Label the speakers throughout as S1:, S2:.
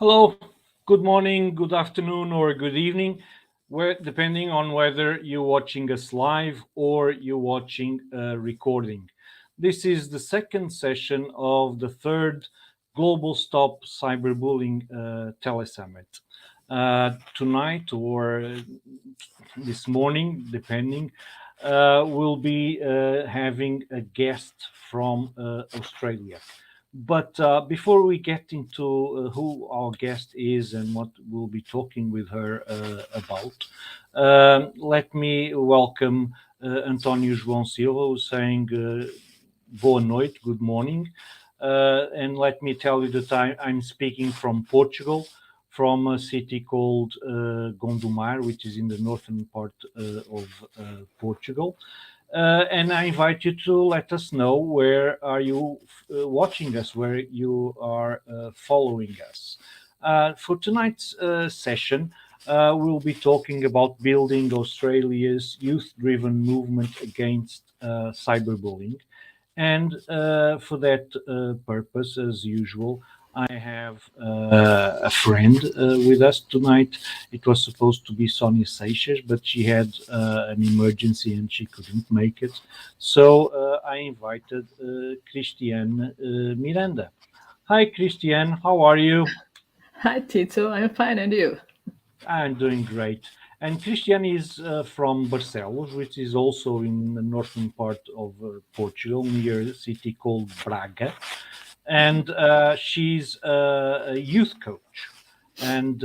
S1: Hello, good morning, good afternoon, or good evening, depending on whether you're watching us live or you're watching a recording. This is the second session of the third Global Stop Cyberbullying Telesummit. Tonight or this morning, depending, we'll be having a guest from Australia. But before we get into who our guest is and what we'll be talking with her about, let me welcome António João Silva, who's saying boa noite, good morning. And let me tell you that I'm speaking from Portugal, from a city called Gondomar, which is in the northern part of Portugal. And I invite you to let us know where are you watching us, where you are following us. For tonight's session, we'll be talking about building Australia's youth-driven movement against cyberbullying. And for that purpose, as usual, I have a friend with us tonight. It was supposed to be Sonia Seixas, but she had an emergency and she couldn't make it. So I invited Christiane Miranda. Hi, Christiane. How are you?
S2: Hi, Tito. I'm fine, and you?
S1: I'm doing great. And Christiane is from Barcelos, which is also in the northern part of Portugal, near a city called Braga. And she's a youth coach. And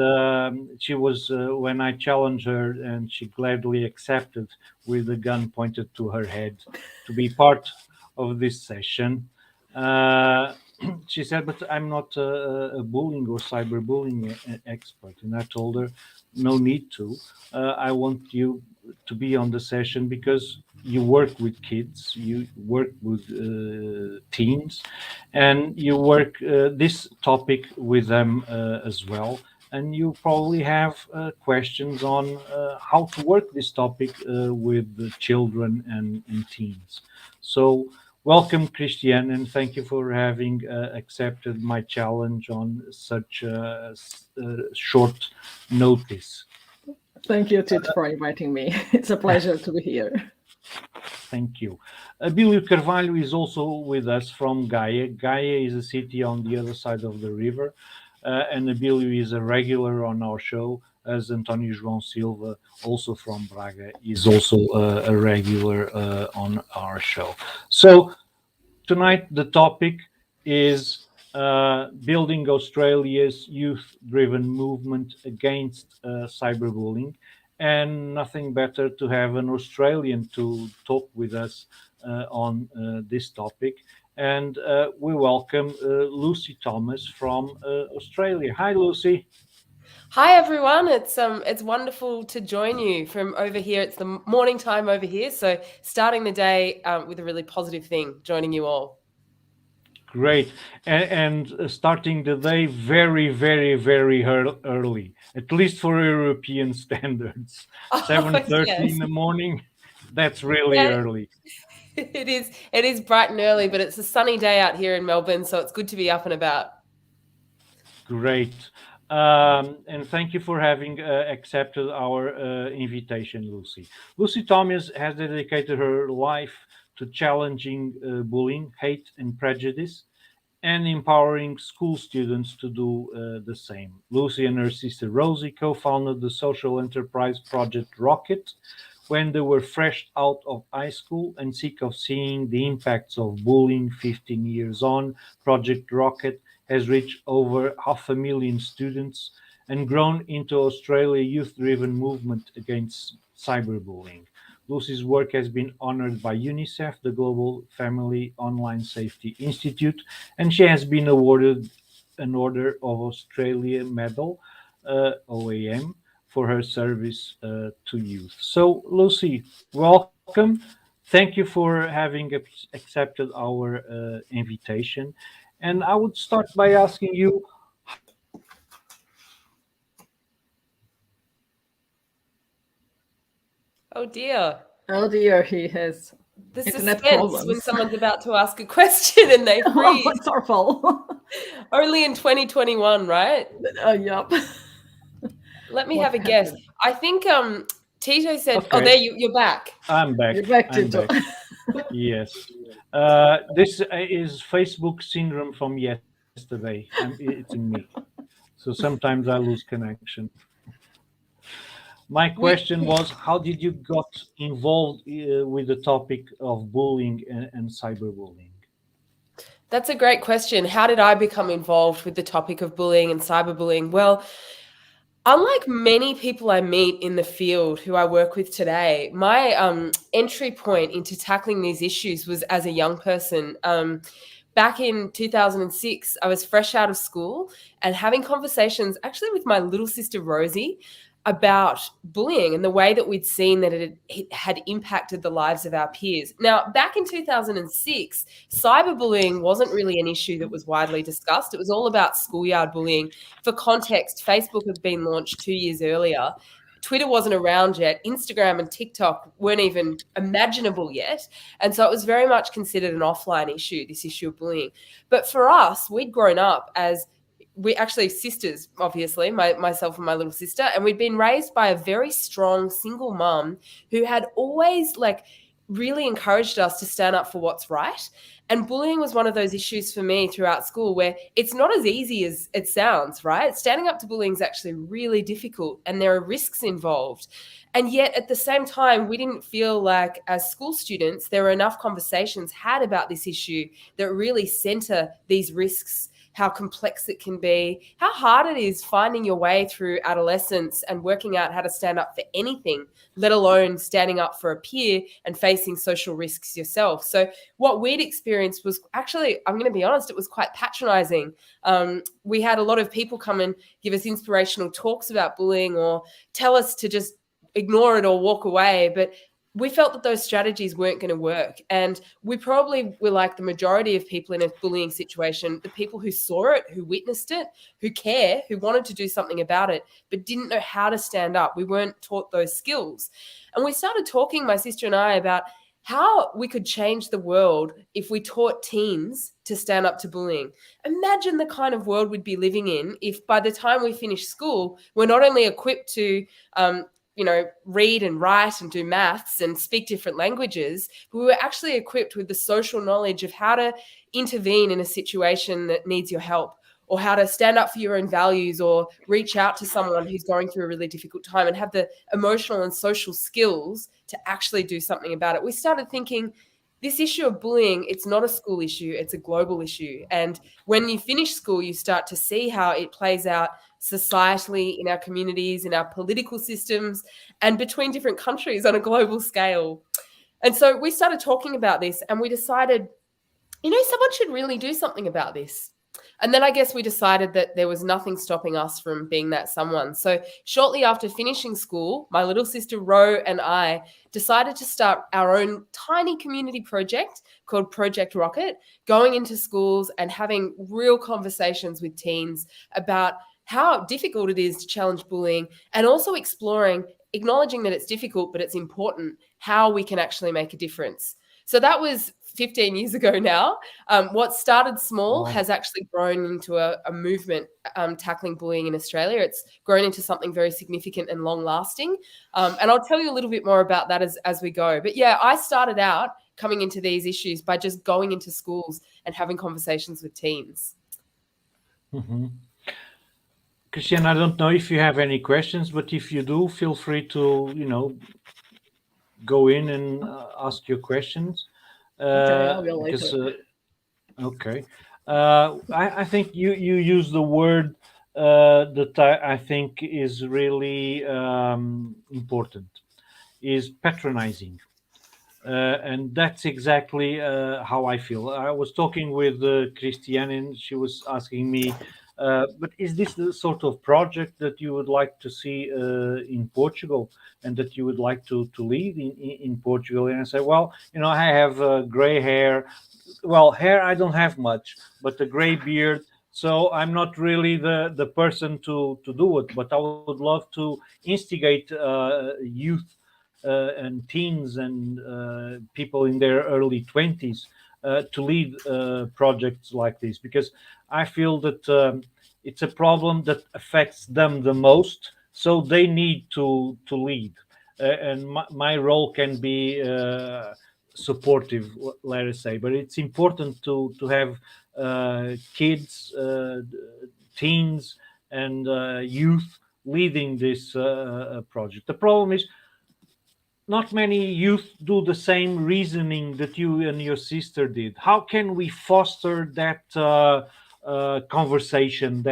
S1: she was, when I challenged her, and she gladly accepted with a gun pointed to her head to be part of this session. Uh, she said, but I'm not a bullying or cyberbullying expert. And I told her, no need to. I want you to be on the session because you work with kids, you work with teens, and you work this topic with them as well. And you probably have questions on how to work this topic with the children and teens. So, welcome, Christian, and thank you for having accepted my challenge on such short notice.
S2: Thank you, Tito, for inviting me. It's a pleasure to be here.
S1: Thank you. Abílio Carvalho is also with us from Gaia. Gaia is a city on the other side of the river, and Abílio is a regular on our show, as António João Silva, also from Braga, is also a regular on our show. So tonight the topic is building Australia's youth-driven movement against cyberbullying, and nothing better to have an Australian to talk with us on this topic. And we welcome Lucy Thomas from Australia. Hi, Lucy.
S3: Hi everyone, it's wonderful to join you from over here. It's the morning time over here, so starting the day with a really positive thing, joining you all.
S1: Great. And starting the day very, very, very early, at least for European standards. 7:30
S3: Yes.
S1: in the morning, that's really
S3: Yeah.
S1: early.
S3: It is bright and early, but it's a sunny day out here in Melbourne, so it's good to be up and about.
S1: Great. And thank you for having accepted our invitation, Lucy. Lucy Thomas has dedicated her life to challenging bullying, hate, and prejudice, and empowering school students to do the same. Lucy and her sister Rosie co-founded the social enterprise project Rockit when they were fresh out of high school and sick of seeing the impacts of bullying. 15 years on, Project Rocket has reached over 500,000 students and grown into Australia's youth-driven movement against cyberbullying. Lucy's work has been honored by UNICEF, the Global Family Online Safety Institute, and she has been awarded an Order of Australia Medal, OAM, for her service to youth. So, Lucy, welcome. Thank you for having accepted our invitation. And I would start by asking you,
S3: Oh dear.
S2: Oh dear, he has
S3: The
S2: internet
S3: suspense
S2: problems.
S3: when someone's about to ask a question and they
S2: Oh,
S3: freeze.
S2: it's our fault.
S3: Only in 2021, right?
S2: Yup.
S3: Let me
S2: What
S3: have a guess.
S2: happened?
S3: I think Tito said,
S1: Okay.
S3: oh, there you're back.
S1: I'm back.
S2: You're back,
S1: I'm
S2: Tito.
S1: back. Yes. This is Facebook syndrome from yesterday. It's in me. So sometimes I lose connection. My question was, how did you got involved with the topic of bullying and cyberbullying?
S3: That's a great question. How did I become involved with the topic of bullying and cyberbullying? Well, unlike many people I meet in the field who I work with today, my entry point into tackling these issues was as a young person. Back in 2006, I was fresh out of school and having conversations actually with my little sister Rosie about bullying and the way that we'd seen that it had impacted the lives of our peers. Now, back in 2006, cyberbullying wasn't really an issue that was widely discussed. It was all about schoolyard bullying. For context, Facebook had been launched 2 years earlier. Twitter wasn't around yet. Instagram and TikTok weren't even imaginable yet. And so it was very much considered an offline issue, this issue of bullying. But for us, we'd grown up as we actually sisters, obviously, myself and my little sister, and we'd been raised by a very strong single mum who had always really encouraged us to stand up for what's right. And bullying was one of those issues for me throughout school where it's not as easy as it sounds, right? Standing up to bullying is actually really difficult and there are risks involved. And yet at the same time, we didn't feel like as school students, there were enough conversations had about this issue that really center these risks, how complex it can be, how hard it is finding your way through adolescence and working out how to stand up for anything, let alone standing up for a peer and facing social risks yourself. So what we'd experienced was actually, I'm going to be honest, it was quite patronizing. We had a lot of people come and give us inspirational talks about bullying or tell us to just ignore it or walk away. But we felt that those strategies weren't going to work. And we probably were like the majority of people in a bullying situation, the people who saw it, who witnessed it, who care, who wanted to do something about it, but didn't know how to stand up. We weren't taught those skills. And we started talking, my sister and I, about how we could change the world if we taught teens to stand up to bullying. Imagine the kind of world we'd be living in if by the time we finish school, we're not only equipped to read and write and do maths and speak different languages, but we were actually equipped with the social knowledge of how to intervene in a situation that needs your help, or how to stand up for your own values, or reach out to someone who's going through a really difficult time and have the emotional and social skills to actually do something about it. We started thinking, this issue of bullying, it's not a school issue, it's a global issue. And when you finish school, you start to see how it plays out societally, in our communities, in our political systems, and between different countries on a global scale. And so we started talking about this and we decided, someone should really do something about this. And then I guess we decided that there was nothing stopping us from being that someone. So shortly after finishing school, my little sister Ro and I decided to start our own tiny community project called Project Rockit, going into schools and having real conversations with teens about how difficult it is to challenge bullying, and also acknowledging that it's difficult, but it's important, how we can actually make a difference. So that was 15 years ago now. What started small has actually grown into a movement tackling bullying in Australia. It's grown into something very significant and long lasting. And I'll tell you a little bit more about that as we go. But yeah, I started out coming into these issues by just going into schools and having conversations with teens.
S1: Mm-hmm. Christian, I don't know if you have any questions, but if you do, feel free to, go in and ask your questions.
S2: Okay, I'll go
S1: Because,
S2: later.
S1: okay. I think you use the word that I think is really important, is patronizing. And that's exactly how I feel. I was talking with Christiane, and she was asking me, but is this the sort of project that you would like to see in Portugal, and that you would like to lead in Portugal? And I said, well, I have gray hair. Well, hair I don't have much, but a gray beard. So I'm not really the person to do it, but I would love to instigate youth and teens and people in their early 20s to lead projects like this, because I feel that it's a problem that affects them the most, so they need to lead. And my role can be supportive, let us say, but it's important to have kids, teens, and youth leading this project. The problem is not many youth do the same reasoning that you and your sister did. How can we foster that conversation?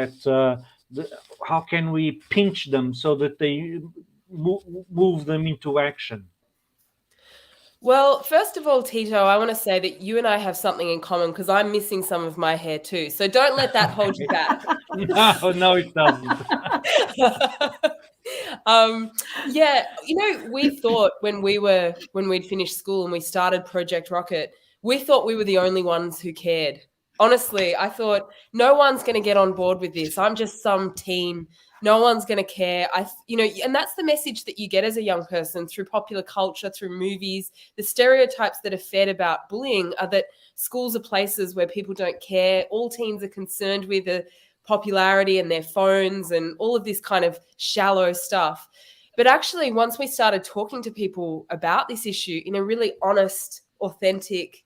S1: How can we pinch them so that they move them into action?
S3: Well, first of all, Tito, I want to say that you and I have something in common because I'm missing some of my hair too. So don't let that hold you back.
S1: No, it doesn't.
S3: Yeah, we thought when we'd finished school and we started Project Rockit, we thought we were the only ones who cared. Honestly, I thought no one's going to get on board with this. I'm just some teen. No one's going to care. And that's the message that you get as a young person through popular culture, through movies. The stereotypes that are fed about bullying are that schools are places where people don't care. All teens are concerned with the popularity and their phones and all of this kind of shallow stuff. But actually, once we started talking to people about this issue in a really honest, authentic,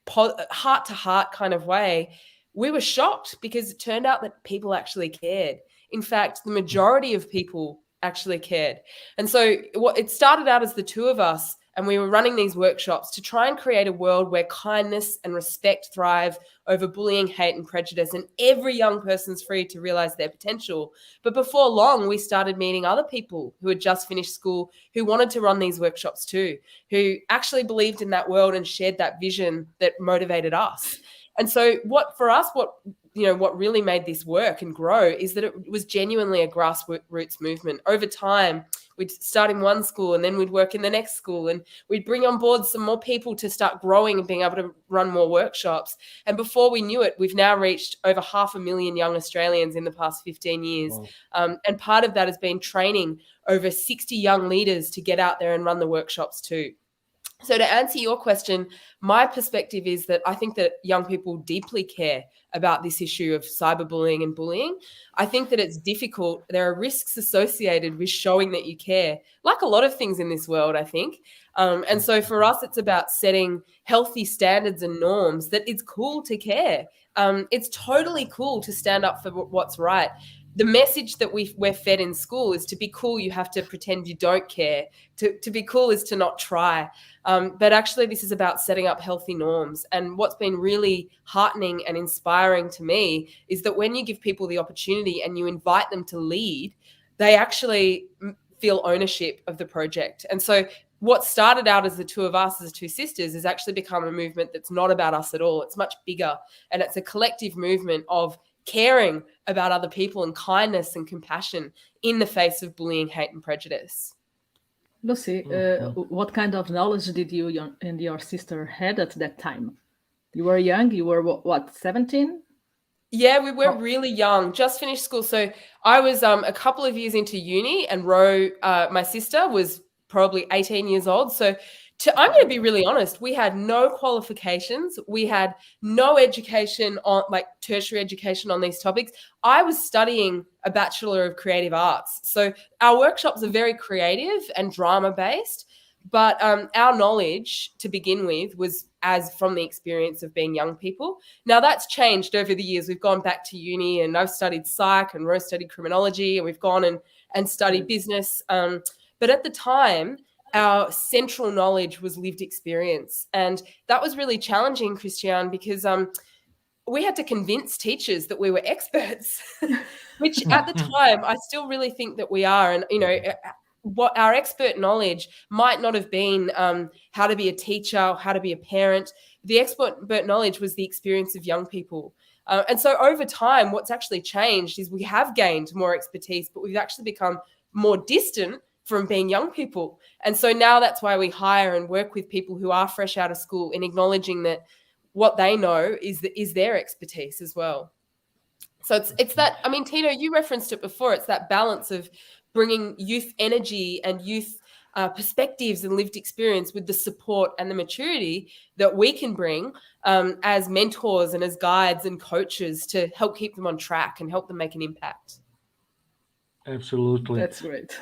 S3: heart to heart kind of way, we were shocked because it turned out that people actually cared. In fact, the majority of people actually cared. And so it started out as the two of us, and we were running these workshops to try and create a world where kindness and respect thrive over bullying, hate, and prejudice, and every young person's free to realize their potential. But before long, we started meeting other people who had just finished school, who wanted to run these workshops too, who actually believed in that world and shared that vision that motivated us. And so what really made this work and grow is that it was genuinely a grassroots movement. Over time, we'd start in one school and then we'd work in the next school, and we'd bring on board some more people to start growing and being able to run more workshops. And before we knew it, we've now reached over 500,000 young Australians in the past 15 years. Wow. And part of that has been training over 60 young leaders to get out there and run the workshops too. So to answer your question, my perspective is that I think that young people deeply care about this issue of cyberbullying and bullying. I think that it's difficult. There are risks associated with showing that you care, like a lot of things in this world, I think. And so for us, it's about setting healthy standards and norms that it's cool to care. It's totally cool to stand up for what's right. The message that we're fed in school is to be cool, you have to pretend you don't care. To be cool is to not try. But actually, this is about setting up healthy norms. And what's been really heartening and inspiring to me is that when you give people the opportunity and you invite them to lead, they actually feel ownership of the project. And so what started out as the two of us, as two sisters, has actually become a movement that's not about us at all. It's much bigger. And it's a collective movement of caring about other people and kindness and compassion in the face of bullying, hate, and prejudice.
S2: Lucy, what kind of knowledge did you and your sister had at that time? You were young. You were what, 17?
S3: Yeah, we were really young, just finished school. So I was a couple of years into uni, and my sister, was probably 18 years old. So I'm going to be really honest, we had no qualifications. We had no education on, like, tertiary education on these topics. I was studying a Bachelor of Creative Arts. So our workshops are very creative and drama-based, but our knowledge to begin with was as from the experience of being young people. Now that's changed over the years. We've gone back to uni, and I've studied psych, and Rose studied criminology, and we've gone and studied business. But at the time, our central knowledge was lived experience. And that was really challenging, Christian, because we had to convince teachers that we were experts, which at the time, I still really think that we are. And, what our expert knowledge might not have been how to be a teacher, how to be a parent. The expert knowledge was the experience of young people. And so over time, what's actually changed is we have gained more expertise, but we've actually become more distant from being young people. And so now that's why we hire and work with people who are fresh out of school, in acknowledging that what they know is their expertise as well. So it's that, Tito, you referenced it before. It's that balance of bringing youth energy and youth perspectives and lived experience with the support and the maturity that we can bring as mentors and as guides and coaches to help keep them on track and help them make an impact.
S1: Absolutely.
S2: That's great.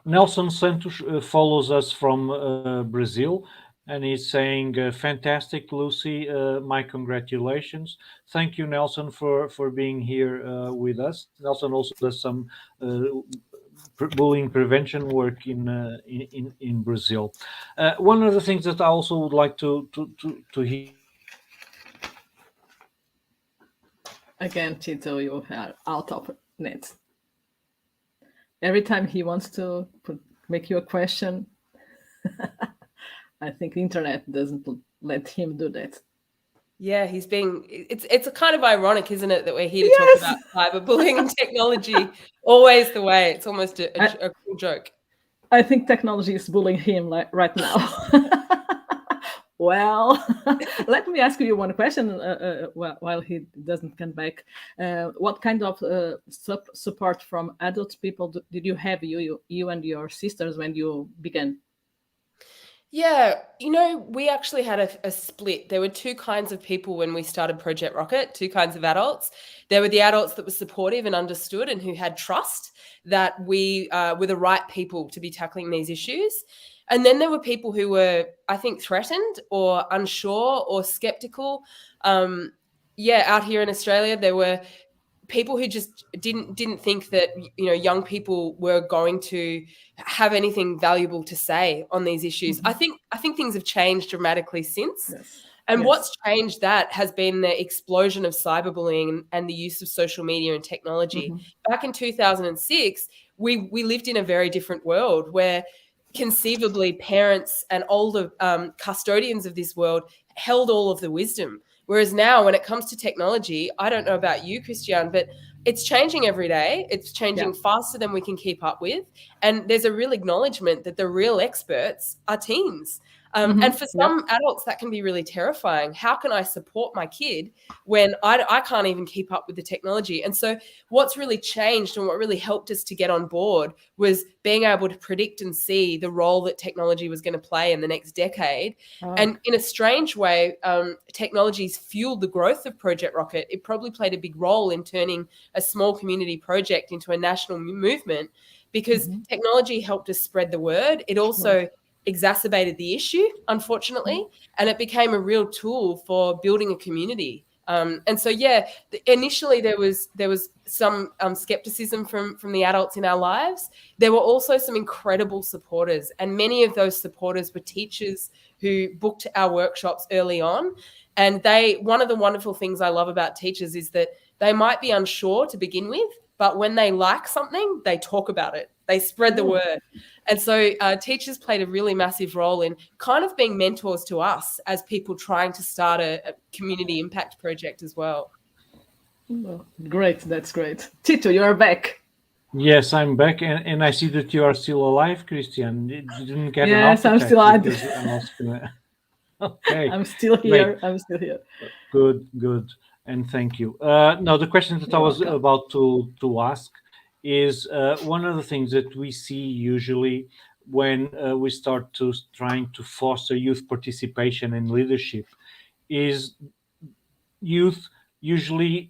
S1: Nelson Santos follows us from Brazil, and he's saying, "Fantastic, Lucy. My congratulations. Thank you, Nelson, for being here with us." Nelson also does some bullying prevention work in Brazil. One of the things that I also would like to hear
S2: Again, Tito, you are out of net. Every time he wants to make you a question, I think the internet doesn't let him do that.
S3: Yeah, it's a kind of ironic, isn't it, that we're here to talk about cyberbullying and technology. Always the way. It's almost a cool joke.
S2: I think technology is bullying him right now. Well, let me ask you one question while he doesn't come back. What kind of support from adult people did you have, you and your sisters, when you began?
S3: Yeah, we actually had a split. There were two kinds of people when we started Project Rockit, two kinds of adults. There were the adults that were supportive and understood and who had trust that we were the right people to be tackling these issues. And then there were people who were, I think, threatened or unsure or skeptical. Out here in Australia, there were people who just didn't think that young people were going to have anything valuable to say on these issues. I think things have changed dramatically since.
S2: Yes.
S3: And what's changed that has been the explosion of cyberbullying and the use of social media and technology. Back in 2006, we lived in a very different world where conceivably parents and older custodians of this world held all of the wisdom. Whereas now, when it comes to technology, I don't know about you, Christian, but it's changing every day. It's changing faster than we can keep up with. And there's a real acknowledgement that the real experts are teens. And for some adults, that can be really terrifying. How can I support my kid when I can't even keep up with the technology? And so what's really changed and what really helped us to get on board was being able to predict and see the role that technology was going to play in the next decade. And in a strange way, technology's fueled the growth of Project Rockit. It probably played a big role in turning a small community project into a national movement because technology helped us spread the word. It also exacerbated the issue, unfortunately, and it became a real tool for building a community. And so, initially there was some skepticism from the adults in our lives. There were also some incredible supporters, and many of those supporters were teachers who booked our workshops early on. And one of the wonderful things I love about teachers is that they might be unsure to begin with, but when they like something, they talk about it. They spread the word. And so teachers played a really massive role in kind of being mentors to us as people trying to start a community impact project as well.
S2: Great. That's great. Tito, you're back.
S1: Yes, I'm back, and I see that you are still alive, Christian. You didn't get
S2: yes,
S1: an
S2: I'm still alive.
S1: Okay,
S2: I'm still here.
S1: Great.
S2: I'm still here.
S1: Good, and thank you. Now, the question that I was about to ask is one of the things that we see usually when we start trying to foster youth participation and leadership is youth usually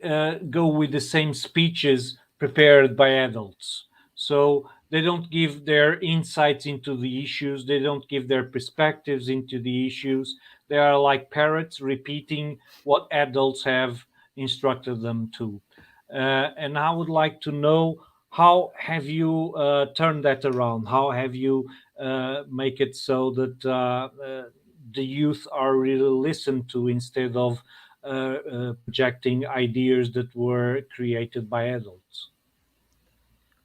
S1: go with the same speeches prepared by adults. So they don't give their insights into the issues, they don't give their perspectives into the issues. They are like parrots repeating what adults have instructed them to. And I would like to know, how have you turned that around? How have you make it so that the youth are really listened to instead of projecting ideas that were created by adults?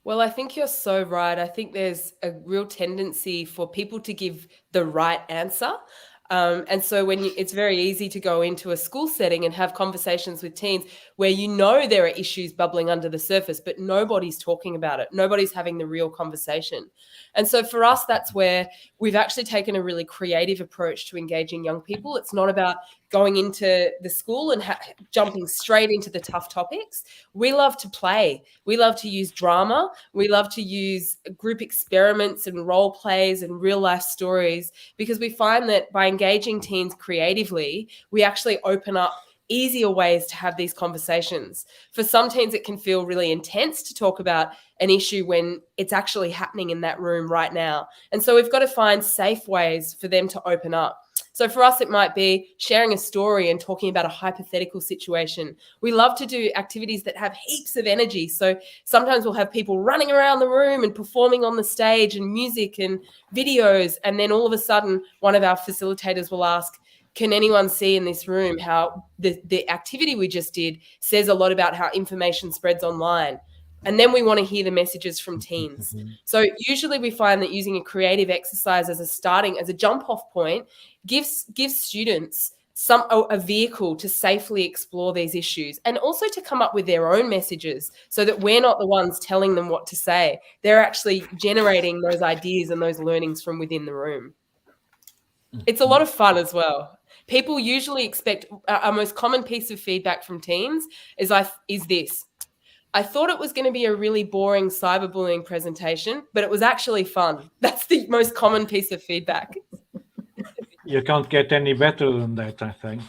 S3: Well, I think you're so right. I think there's a real tendency for people to give the right answer. And so it's very easy to go into a school setting and have conversations with teens where you know there are issues bubbling under the surface, but nobody's talking about it. Nobody's having the real conversation. And so for us, that's where we've actually taken a really creative approach to engaging young people. It's not about going into the school and jumping straight into the tough topics. We love to play. We love to use drama. We love to use group experiments and role plays and real life stories, because we find that by engaging teens creatively, we actually open up easier ways to have these conversations. For some teens, it can feel really intense to talk about an issue when it's actually happening in that room right now. And so we've got to find safe ways for them to open up. So for us, it might be sharing a story and talking about a hypothetical situation. We love to do activities that have heaps of energy. So sometimes we'll have people running around the room and performing on the stage and music and videos. And then all of a sudden, one of our facilitators will ask, can anyone see in this room how the activity we just did says a lot about how information spreads online? And then we want to hear the messages from teens. So usually we find that using a creative exercise as a jump off point gives students a vehicle to safely explore these issues, and also to come up with their own messages, so that we're not the ones telling them what to say. They're actually generating those ideas and those learnings from within the room. It's a lot of fun as well. People usually expect our most common piece of feedback from teens is this. I thought it was going to be a really boring cyberbullying presentation, but it was actually fun. That's the most common piece of feedback.
S1: You can't get any better than that, I think.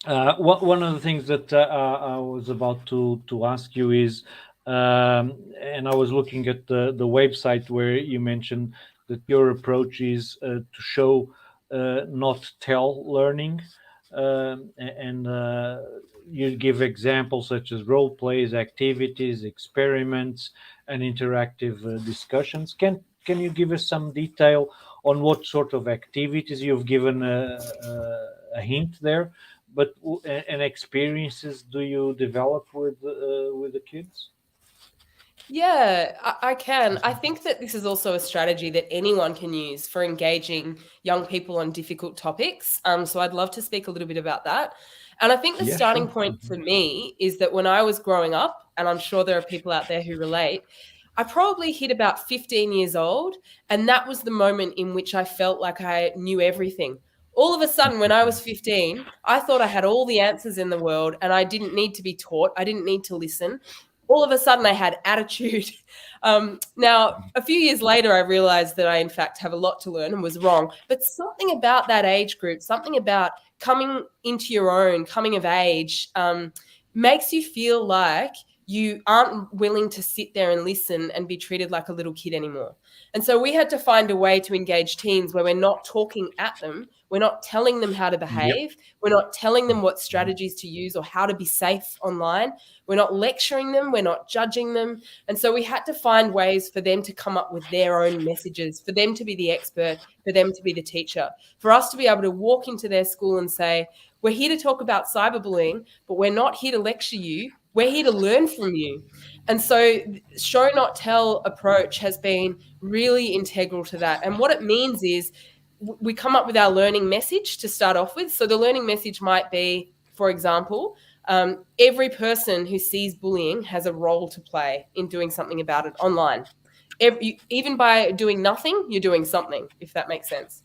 S1: One of the things that I was about to ask you is, and I was looking at the website where you mentioned that your approach is to show, not tell learning, and you give examples such as role plays, activities, experiments, and interactive discussions. Can you give us some detail on what sort of activities? You've given a hint there, but and experiences do you develop with the kids?
S3: Yeah, I can. I think that this is also a strategy that anyone can use for engaging young people on difficult topics. So I'd love to speak a little bit about that. And I think the starting point for me is that when I was growing up, and I'm sure there are people out there who relate, I probably hit about 15 years old, and that was the moment in which I felt like I knew everything. All of a sudden, when I was 15, I thought I had all the answers in the world and I didn't need to be taught. I didn't need to listen. All of a sudden, I had attitude. Now, a few years later, I realized that I, in fact, have a lot to learn and was wrong. But something about that age group, something about coming into your own, coming of age, makes you feel like you aren't willing to sit there and listen and be treated like a little kid anymore. And so we had to find a way to engage teens where we're not talking at them. We're not telling them how to behave. Yep. We're not telling them what strategies to use or how to be safe online. We're not lecturing them. We're not judging them. And so we had to find ways for them to come up with their own messages, for them to be the expert, for them to be the teacher, for us to be able to walk into their school and say, we're here to talk about cyberbullying, but we're not here to lecture you. We're here to learn from you. And so show, not tell approach has been really integral to that. And what it means is we come up with our learning message to start off with. So the learning message might be, for example, every person who sees bullying has a role to play in doing something about it online. Even by doing nothing, you're doing something, if that makes sense.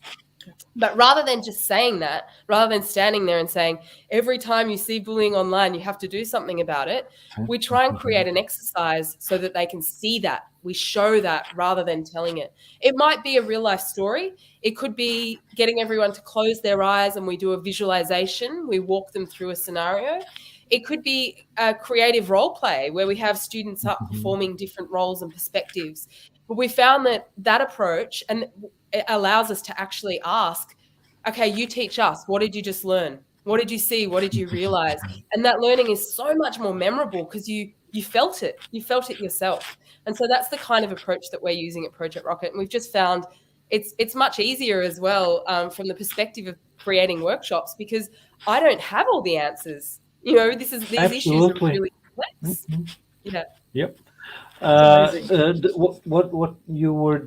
S3: But rather than just saying that, rather than standing there and saying, every time you see bullying online, you have to do something about it, we try and create an exercise so that they can see that. We show that rather than telling it. It might be a real life story. It could be getting everyone to close their eyes and we do a visualization. We walk them through a scenario. It could be a creative role play where we have students up performing different roles and perspectives. But we found that approach, and it allows us to actually ask, okay, you teach us. What did you just learn? What did you see? What did you realize? And that learning is so much more memorable because you felt it. You felt it yourself. And so that's the kind of approach that we're using at Project Rockit. And we've just found it's much easier as well from the perspective of creating workshops, because I don't have all the answers. You know, these issues are really complex. Yeah.
S1: Yep.
S2: amazing.
S1: What you were,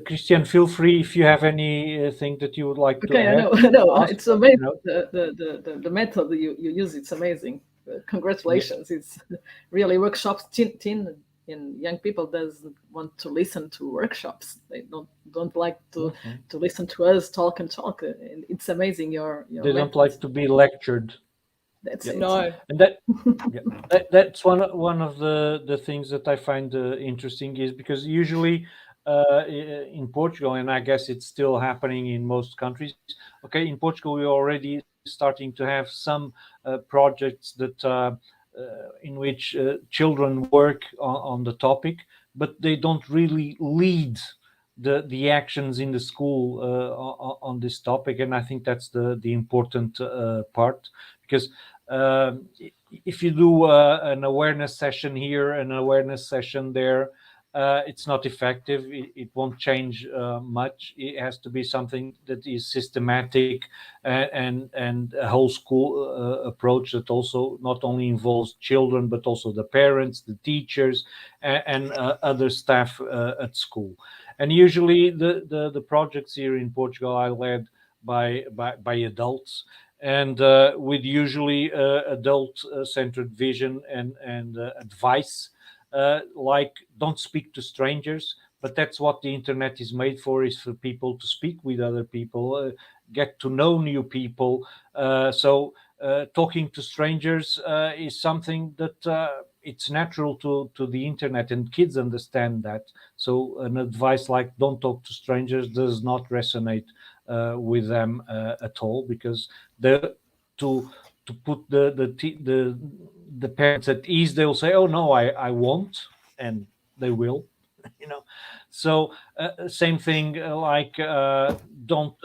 S1: Christian? Feel free if you have anything that you would like to
S2: Okay, I know,
S1: add,
S2: I know.
S1: ask.
S2: It's amazing.
S1: You know,
S2: The method you use, it's amazing.
S1: yeah,
S2: Congratulations. It's really workshops. Teen and young people doesn't want to listen to workshops. They don't like
S1: mhm.
S2: to listen to us talk and talk. And it's amazing your
S1: They don't
S2: methods.
S1: like to be lectured.
S2: That's
S1: Yeah,
S2: it.
S3: No.
S1: and that yeah, that's one of the things that I find interesting is because usually in Portugal, and I guess it's still happening in most countries. Okay, in Portugal, we're already starting to have some projects that in which children work on the topic, but they don't really lead the actions in the school on this topic, and I think that's the important part because if you do an awareness session here, an awareness session there, it's not effective. It won't change much. It has to be something that is systematic and a whole school approach that also not only involves children but also the parents, the teachers, and other staff at school. And usually the projects here in Portugal are led by adults and with usually adult centered vision and advice like don't speak to strangers, but that's what the internet is made for, is for people to speak with other people, get to know new people. So talking to strangers is something that it's natural to the internet, and kids understand that. So an advice like don't talk to strangers does not resonate with them at all, because the to to put the parents at ease, they'll say, "Oh no, I won't," and they will, you know. So same thing like don't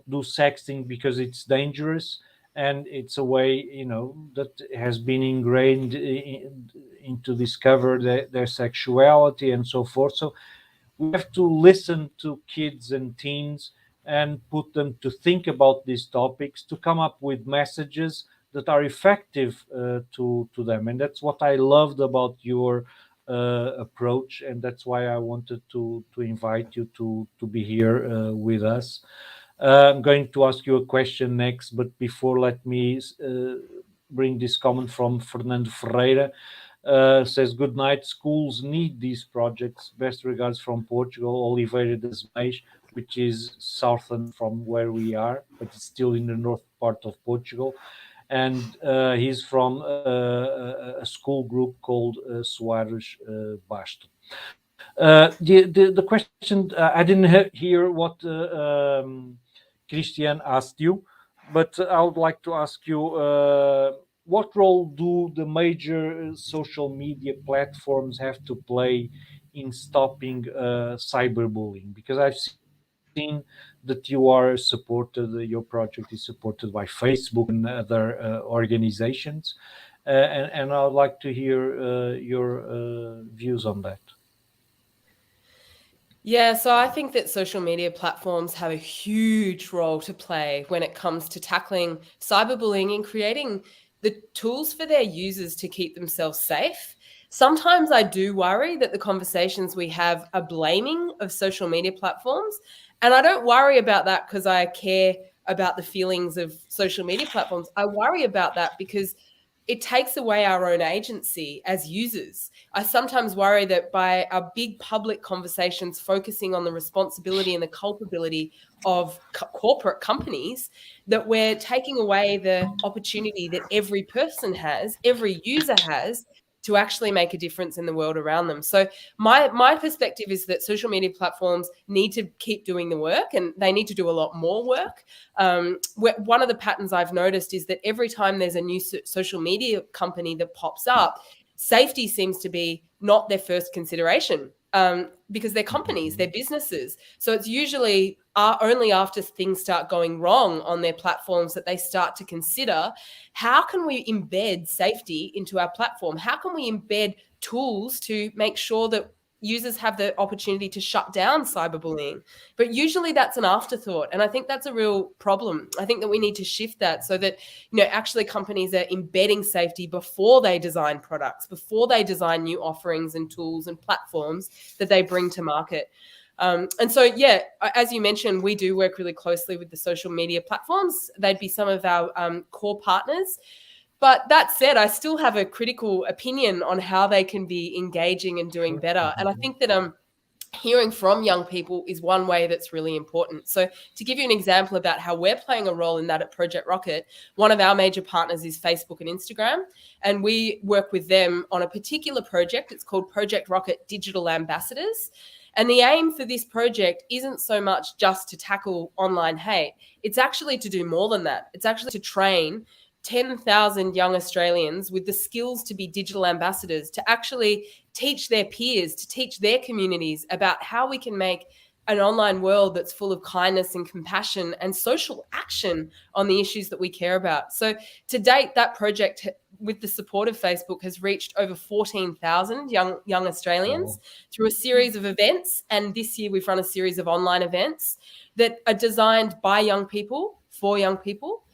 S1: do sexting because it's dangerous, and it's a way, you know, that has been ingrained into discover their sexuality and so forth. So we have to listen to kids and teens and put them to think about these topics, to come up with messages that are effective to them. And that's what I loved about your approach, and that's why I wanted to invite you to be here with us. I'm going to ask you a question next, but before, let me bring this comment from Fernando Ferreira. Says, good night. Schools need these projects. Best regards from Portugal, Oliveira das Meias, which is southern from where we are, but it's still in the north part of Portugal. And he's from a school group called Soares Basto. The question, I didn't hear what Christian asked you, but I would like to ask you what role do the major social media platforms have to play in stopping cyberbullying? Because I've seen that you are supported, your project is supported by Facebook and other organizations, and I would like to hear your views on that.
S3: Yeah, so I think that social media platforms have a huge role to play when it comes to tackling cyberbullying and creating the tools for their users to keep themselves safe. Sometimes I do worry that the conversations we have are blaming of social media platforms. And I don't worry about that because I care about the feelings of social media platforms. I worry about that because it takes away our own agency as users. I sometimes worry that by our big public conversations focusing on the responsibility and the culpability of corporate companies, that we're taking away the opportunity that every person has, every user has, to actually make a difference in the world around them. So my perspective is that social media platforms need to keep doing the work, and they need to do a lot more work. One of the patterns I've noticed is that every time there's a new social media company that pops up, safety seems to be not their first consideration, because they're companies, they're businesses. So it's usually only after things start going wrong on their platforms that they start to consider, how can we embed safety into our platform? How can we embed tools to make sure that users have the opportunity to shut down cyberbullying. But usually that's an afterthought. And I think that's a real problem. I think that we need to shift that so that, actually companies are embedding safety before they design products, before they design new offerings and tools and platforms that they bring to market. And so, yeah, as you mentioned, we do work really closely with the social media platforms. They'd be some of our core partners. But that said, I still have a critical opinion on how they can be engaging and doing better. And I think that hearing from young people is one way that's really important. So to give you an example about how we're playing a role in that at Project Rockit, one of our major partners is Facebook and Instagram, and we work with them on a particular project. It's called Project Rockit Digital Ambassadors. And the aim for this project isn't so much just to tackle online hate. It's actually to do more than that. It's actually to train 10,000 young Australians with the skills to be digital ambassadors, to actually teach their peers, to teach their communities about how we can make an online world that's full of kindness and compassion and social action on the issues that we care about. So to date, that project, with the support of Facebook, has reached over 14,000 young Australians through a series of events. And this year we've run a series of online events that are designed by young people, for young people,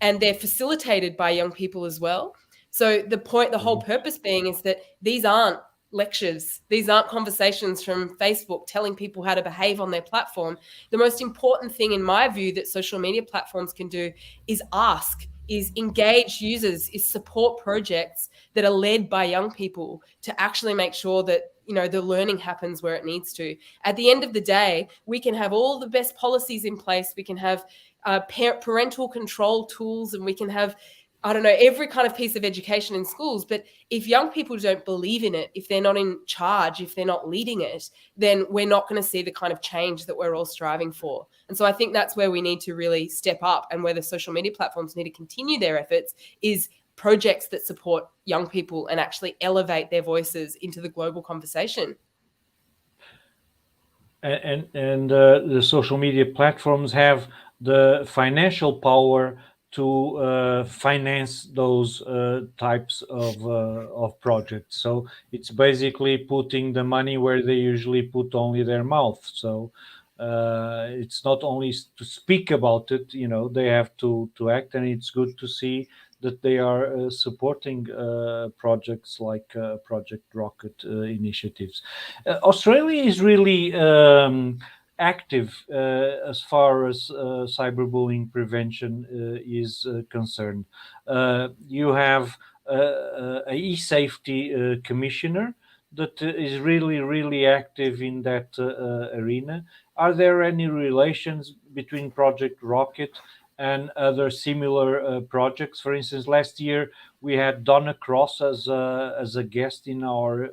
S3: and they're facilitated by young people as well. So the whole purpose being is that these aren't lectures. These aren't conversations from Facebook telling people how to behave on their platform. The most important thing, in my view, that social media platforms can do is is engage users, is support projects that are led by young people to actually make sure that the learning happens where it needs to. At the end of the day, we can have all the best policies in place. We can have parental control tools, and we can have, every kind of piece of education in schools. But if young people don't believe in it, if they're not in charge, if they're not leading it, then we're not going to see the kind of change that we're all striving for. And so I think that's where we need to really step up, and where the social media platforms need to continue their efforts is projects that support young people and actually elevate their voices into the global conversation.
S1: And the social media platforms have the financial power to finance those types of projects. So it's basically putting the money where they usually put only their mouth. So it's not only to speak about it, they have to act, and it's good to see that they are supporting projects like Project Rockit initiatives. Australia is really active as far as cyberbullying prevention is concerned. You have a e-safety commissioner that is really, really active in that arena. Are there any relations between Project Rockit and other similar projects? For instance, last year we had Donna Cross as a guest in our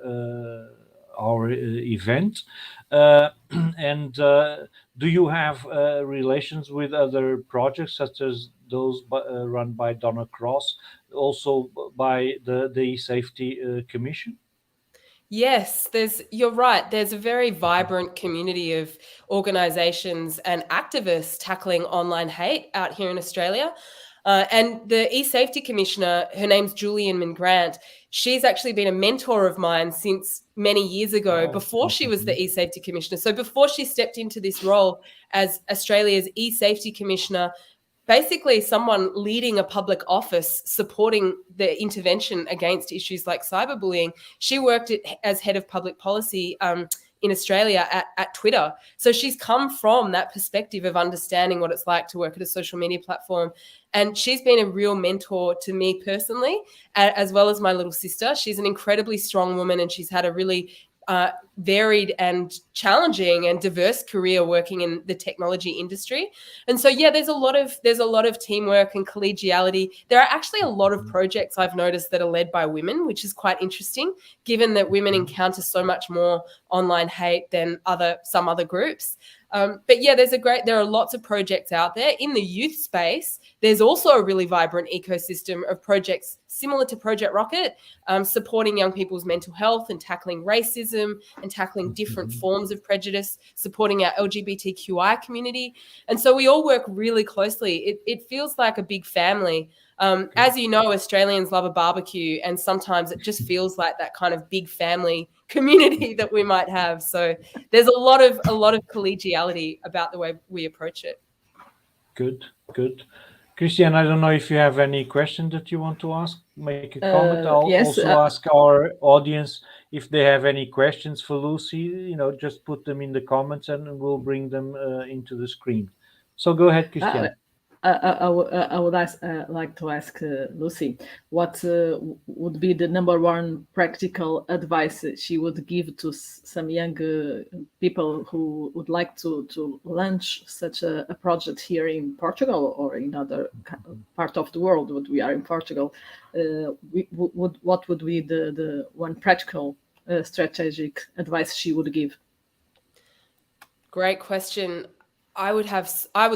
S1: event. And do you have relations with other projects such as those run by Donna Cross, also by the Safety Commission?
S3: Yes, you're right. There's a very vibrant community of organizations and activists tackling online hate out here in Australia. And the e-safety commissioner, her name's Julian Mingrant. She's actually been a mentor of mine since many years ago, before she was the e-safety commissioner. So before she stepped into this role as Australia's e-safety commissioner, basically someone leading a public office supporting the intervention against issues like cyberbullying. She worked as head of public policy in Australia at Twitter. So she's come from that perspective of understanding what it's like to work at a social media platform. And she's been a real mentor to me personally, as well as my little sister. She's an incredibly strong woman, and she's had a really varied and challenging and diverse career working in the technology industry. And so, yeah, there's a lot of teamwork and collegiality. There are actually a lot of projects I've noticed that are led by women, which is quite interesting, given that women encounter so much more online hate than some other groups. But yeah, there are lots of projects out there. In the youth space, there's also a really vibrant ecosystem of projects similar to Project Rockit, supporting young people's mental health and tackling racism and tackling different forms of prejudice, supporting our LGBTQI community. And so we all work really closely. It feels like a big family. As you know, Australians love a barbecue, and sometimes it just feels like that kind of big family community that we might have. So there's a lot of collegiality about the way we approach it.
S1: Good. Christian, I don't know if you have any question that you want to ask, make a comment. I'll
S2: Yes,
S1: also ask our audience if they have any questions for Lucy, just put them in the comments and we'll bring them into the screen. So go ahead, Christian.
S2: I would like to ask Lucy, what would be the number one practical advice she would give to some young people who would like to launch such a project here in Portugal or in other part of the world? But we are in Portugal. What would be the one practical strategic advice she would give?
S3: Great question. I would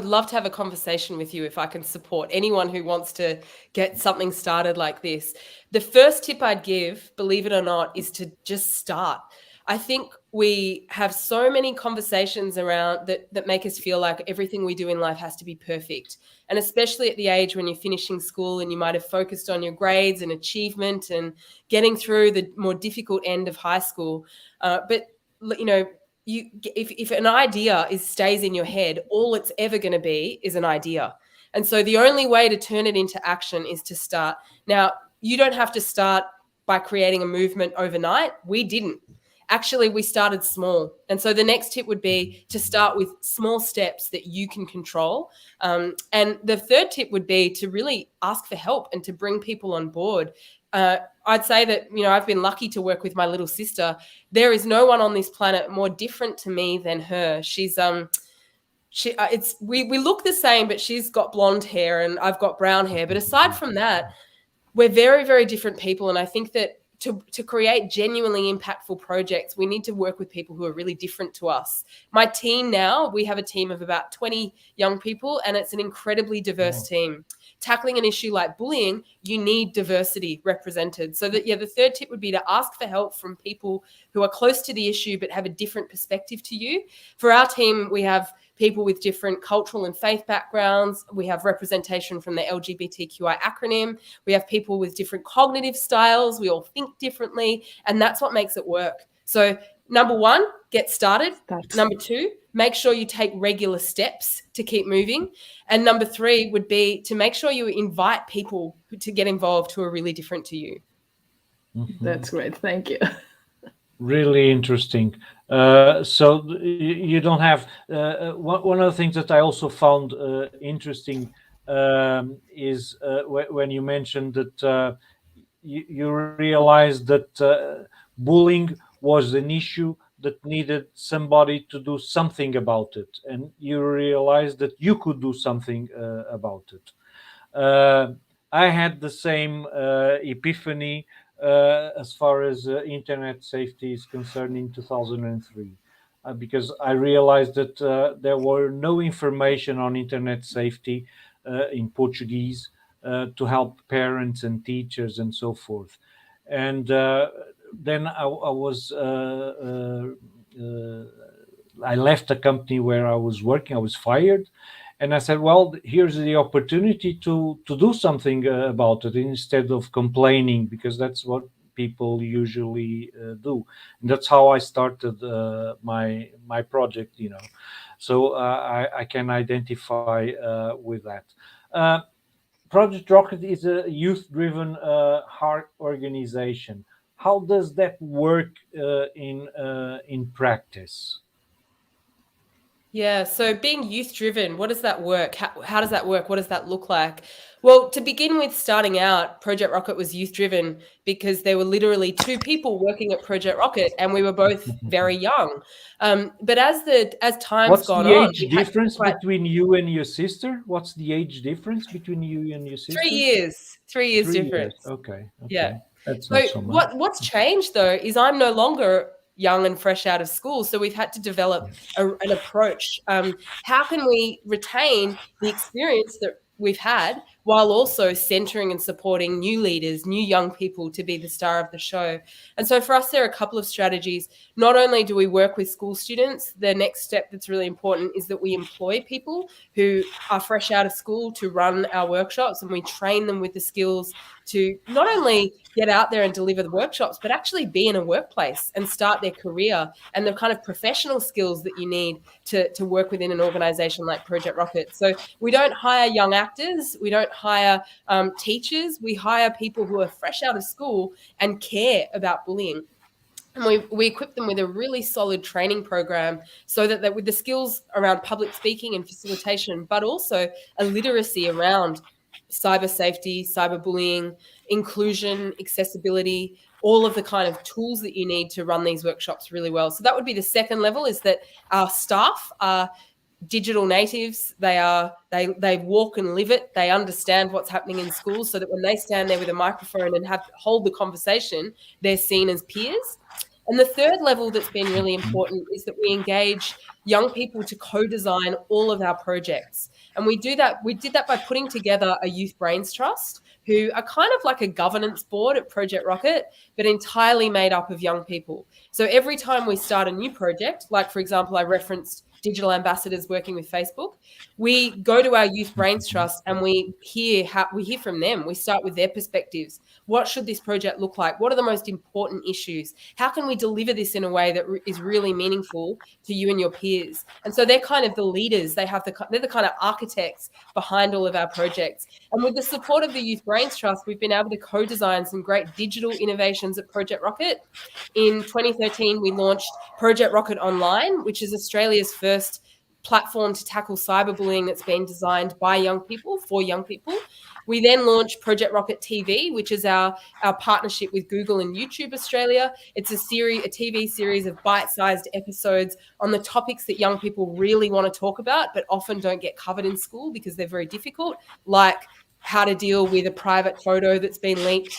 S3: love to have a conversation with you if I can support anyone who wants to get something started like this. The first tip I'd give, believe it or not, is to just start. I think we have so many conversations around that make us feel like everything we do in life has to be perfect. And especially at the age when you're finishing school and you might have focused on your grades and achievement and getting through the more difficult end of high school. But if an idea stays in your head, all it's ever going to be is an idea. And so the only way to turn it into action is to start. Now, you don't have to start by creating a movement overnight. We didn't. Actually, we started small. And so the next tip would be to start with small steps that you can control. And the third tip would be to really ask for help and to bring people on board. I'd say that, I've been lucky to work with my little sister. There is no one on this planet more different to me than her. She's we look the same, but she's got blonde hair and I've got brown hair. But aside from that, we're very, very different people. And I think that to create genuinely impactful projects, we need to work with people who are really different to us. My team now, we have a team of about 20 young people, and it's an incredibly diverse team. Tackling an issue like bullying, you need diversity represented. So that, the third tip would be to ask for help from people who are close to the issue but have a different perspective to you. For our team, we have people with different cultural and faith backgrounds. We have representation from the LGBTQI acronym. We have people with different cognitive styles. We all think differently, and that's what makes it work. So number one, get started. Number two, make sure you take regular steps to keep moving. And number three would be to make sure you invite people to get involved who are really different to you.
S2: That's great. Thank you.
S1: Really interesting. So you don't have one of the things that I also found interesting is when you mentioned that you realized that bullying was an issue that needed somebody to do something about it, and you realized that you could do something about it. I had the same epiphany as far as internet safety is concerned in 2003, because I realized that there were no information on internet safety in Portuguese to help parents and teachers and so forth. And then I left the company where I was working. I was fired. And I said, well, here's the opportunity to do something about it instead of complaining, because that's what people usually do. And that's how I started my project, So I can identify with that. Project Rockit is a youth-driven heart organization. How does that work in practice?
S3: Yeah, so being youth-driven, what does that work? How does that work? What does that look like? Well, to begin with, starting out, Project Rockit was youth-driven because there were literally two people working at Project Rockit, and we were both very young. But as time's gone on,
S1: what's the age difference between you and your sister? What's the age difference between you and your sister?
S3: 3 years. 3 years difference.
S1: Okay.
S3: Yeah.
S1: That's not so much.
S3: What's changed though is I'm no longer young and fresh out of school, so we've had to develop an approach. How can we retain the experience that we've had while also centering and supporting new leaders, new young people to be the star of the show. And so for us, there are a couple of strategies. Not only do we work with school students, the next step that's really important is that we employ people who are fresh out of school to run our workshops, and we train them with the skills to not only get out there and deliver the workshops, but actually be in a workplace and start their career, and the kind of professional skills that you need to work within an organization like Project Rockit. So we don't hire young actors, we don't hire teachers, we hire people who are fresh out of school and care about bullying. And we equip them with a really solid training program so that with the skills around public speaking and facilitation, but also a literacy around cyber safety, cyberbullying, inclusion, accessibility, all of the kind of tools that you need to run these workshops really well. So that would be the second level, is that our staff are digital natives. They walk and live it. They understand what's happening in schools, so that when they stand there with a microphone and hold the conversation, they're seen as peers. And the third level that's been really important is that we engage young people to co-design all of our projects. And we did that by putting together a Youth Brains Trust, who are kind of like a governance board at Project Rockit, but entirely made up of young people. So every time we start a new project, like for example, I referenced digital ambassadors working with Facebook, we go to our Youth Brains Trust and we hear from them. We start with their perspectives. What should this project look like? What are the most important issues? How can we deliver this in a way that is really meaningful to you and your peers? And so they're kind of the leaders. They're the kind of architects behind all of our projects. And with the support of the Youth Brains Trust, we've been able to co-design some great digital innovations at Project Rockit. In 2013, we launched Project Rockit Online, which is Australia's first platform to tackle cyberbullying that's been designed by young people for young people. We then launched Project Rockit TV, which is our partnership with Google and YouTube Australia. It's a TV series of bite-sized episodes on the topics that young people really want to talk about, but often don't get covered in school because they're very difficult, like how to deal with a private photo that's been leaked,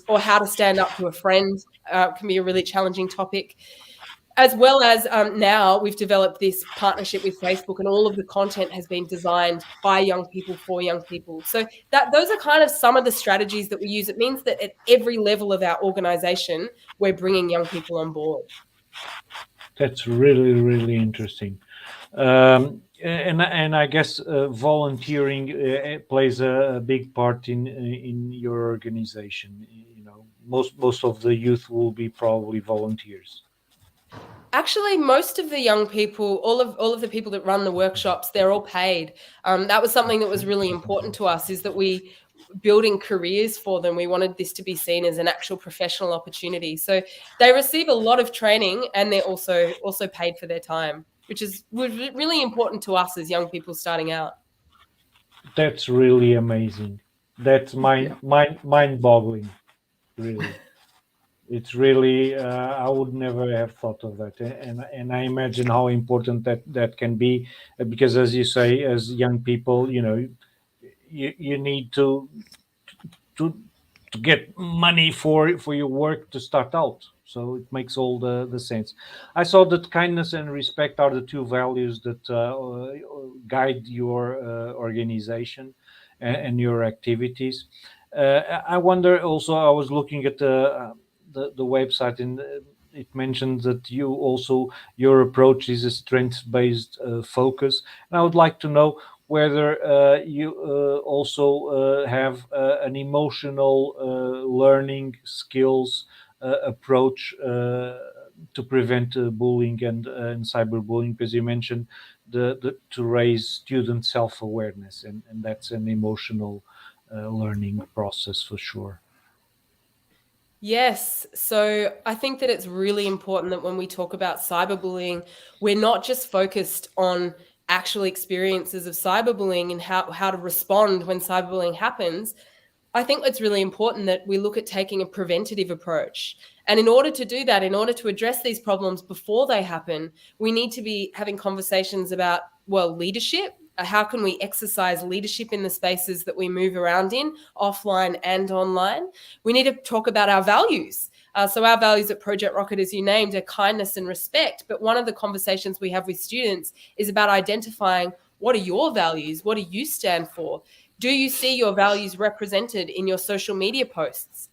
S3: or how to stand up to a friend can be a really challenging topic. As well as now we've developed this partnership with Facebook, and all of the content has been designed by young people for young people. So those are kind of some of the strategies that we use. It means that at every level of our organization, we're bringing young people on board.
S1: That's really, really interesting. And I guess volunteering plays a big part in your organization. You know, most of the youth will be probably volunteers.
S3: Actually, most of the young people, all of the people that run the workshops, they're all paid. That was something that was really important to us, is that we building careers for them. We wanted this to be seen as an actual professional opportunity. So they receive a lot of training, and they're also paid for their time, which was really important to us as young people starting out.
S1: That's really amazing. That's mind-boggling, really. It's really I would never have thought of that, and I imagine how important that can be, because as you say, as young people, you know, you need to get money for your work to start out. So it makes all the sense. I saw that kindness and respect are the two values that guide your organization and your activities. I wonder also, I was looking at the website, and it mentions that your approach is a strength-based focus. And I would like to know whether you also have an emotional learning skills approach to prevent bullying and cyberbullying, because you mentioned to raise student self-awareness, and that's an emotional learning process for sure.
S3: Yes. So I think that it's really important that when we talk about cyberbullying, we're not just focused on actual experiences of cyberbullying and how to respond when cyberbullying happens. I think it's really important that we look at taking a preventative approach. And in order to do that, in order to address these problems before they happen, we need to be having conversations about, well, leadership. How can we exercise leadership in the spaces that we move around in, offline and online? We need to talk about our values. So our values at Project Rockit, as you named, are kindness and respect. But one of the conversations we have with students is about identifying, what are your values? What do you stand for? Do you see your values represented in your social media posts?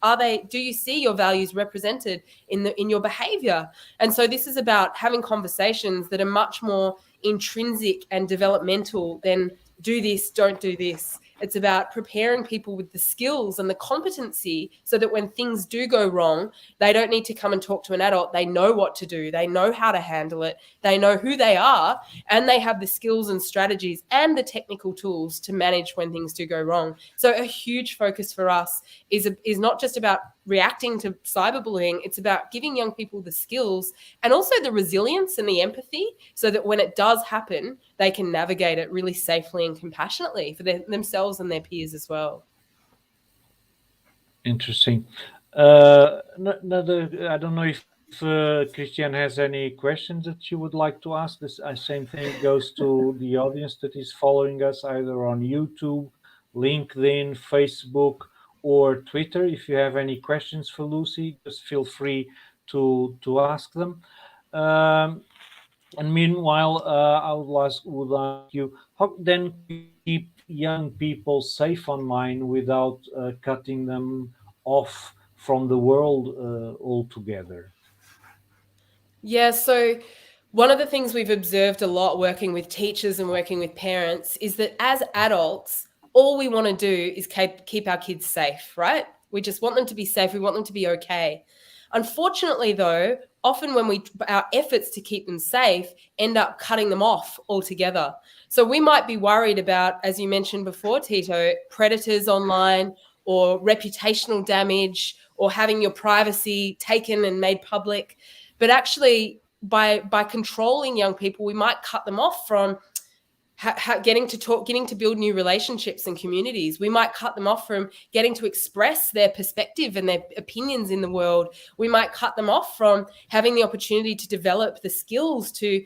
S3: Do you see your values represented in your behavior? And so this is about having conversations that are much more intrinsic and developmental than do this, don't do this. It's about preparing people with the skills and the competency so that when things do go wrong, they don't need to come and talk to an adult. They know what to do. They know how to handle it. They know who they are, and they have the skills and strategies and the technical tools to manage when things do go wrong. So a huge focus for us is not just about reacting to cyberbullying. It's about giving young people the skills and also the resilience and the empathy so that when it does happen, they can navigate it really safely and compassionately for themselves and their peers as well.
S1: Interesting. I don't know if Christian has any questions that you would like to ask. This same thing goes to the audience that is following us either on YouTube, LinkedIn, Facebook, or Twitter. If you have any questions for Lucy, just feel free to ask them. And meanwhile, I would ask you, how then can you keep young people safe online without cutting them off from the world altogether?
S3: Yeah, so one of the things we've observed a lot working with teachers and working with parents is that as adults, all we want to do is keep our kids safe, right? We just want them to be safe. We want them to be okay. Unfortunately, though, often when our efforts to keep them safe end up cutting them off altogether. So we might be worried about, as you mentioned before, Tito, predators online or reputational damage or having your privacy taken and made public. But actually, by controlling young people, we might cut them off from getting to build new relationships and communities. We might cut them off from getting to express their perspective and their opinions in the world. We might cut them off from having the opportunity to develop the skills to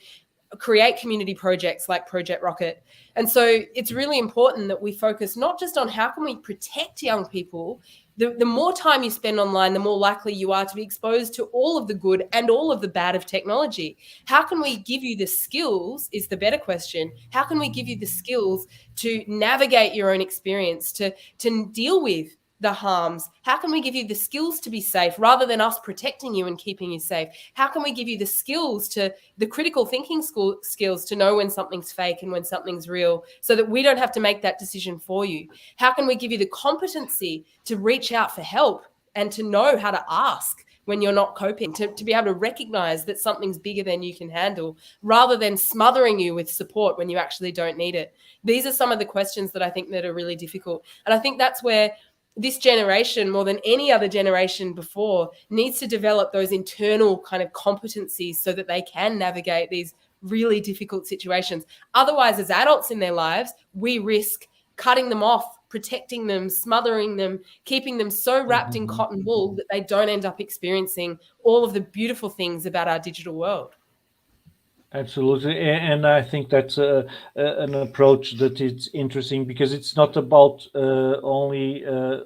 S3: create community projects like Project Rockit. And so it's really important that we focus not just on how can we protect young people. The more time you spend online, the more likely you are to be exposed to all of the good and all of the bad of technology. How can we give you the skills is the better question. How can we give you the skills to navigate your own experience, to deal with the harms? How can we give you the skills to be safe rather than us protecting you and keeping you safe? How can we give you the skills the critical thinking skills to know when something's fake and when something's real so that we don't have to make that decision for you? How can we give you the competency to reach out for help and to know how to ask when you're not coping, to be able to recognize that something's bigger than you can handle rather than smothering you with support when you actually don't need it? These are some of the questions that I think that are really difficult. And I think that's where this generation, more than any other generation before, needs to develop those internal kind of competencies so that they can navigate these really difficult situations. Otherwise, as adults in their lives, we risk cutting them off, protecting them, smothering them, keeping them so wrapped in cotton wool that they don't end up experiencing all of the beautiful things about our digital world.
S1: Absolutely, and I think that's an approach that is interesting because it's not about only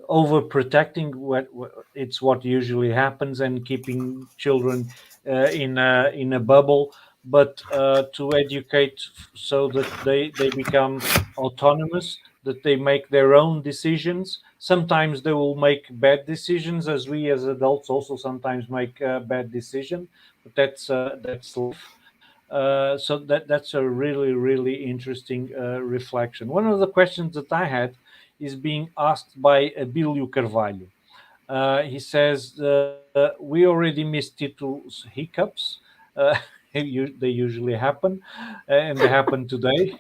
S1: overprotecting it's what usually happens and keeping children in a bubble, but to educate so that they become autonomous, that they make their own decisions. Sometimes they will make bad decisions, as we as adults also sometimes make bad decisions, but that's life. So that's a really interesting reflection. One of the questions that I had is being asked by Abílio Carvalho. He says, we already missed Tito's hiccups. They usually happen, and they happen today.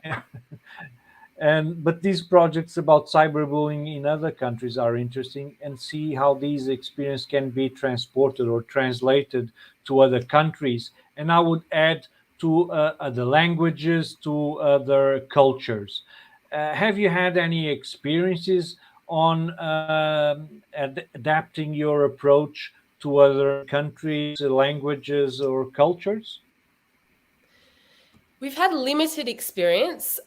S1: But these projects about cyberbullying in other countries are interesting, and see how these experiences can be transported or translated to other countries. And I would add to other languages, to other cultures. Have you had any experiences on adapting your approach to other countries, languages, or cultures?
S3: We've had limited experience.